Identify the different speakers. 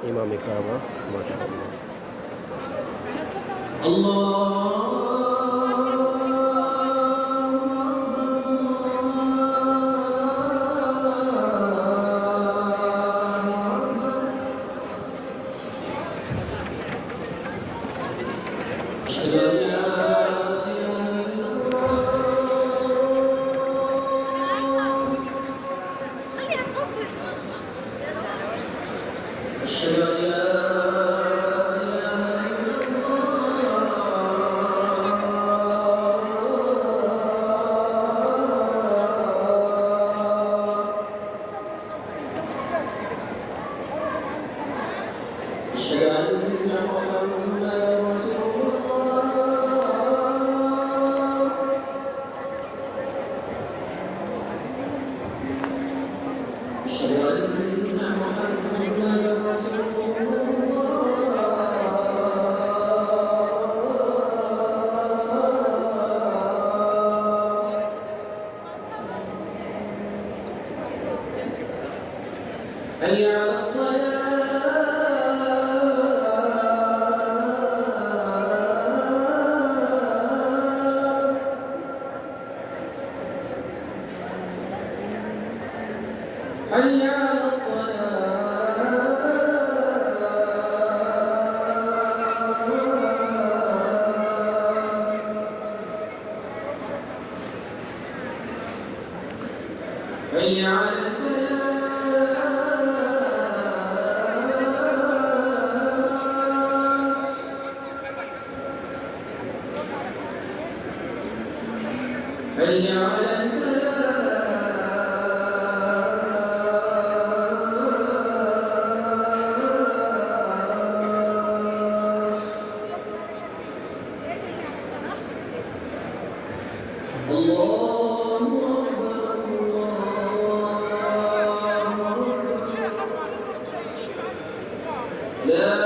Speaker 1: إمام كعبة ما شاء الله.
Speaker 2: أشهد أن لا إله إلا الله أشهد أن لا إله إلا الله أشهد أن محمدا رسول الله أشهد أن محمدا رسول الله حي على الصلاة حي على الصلاة حي على الفلاح حي على الفلاح الله أكبر الله أكبر لا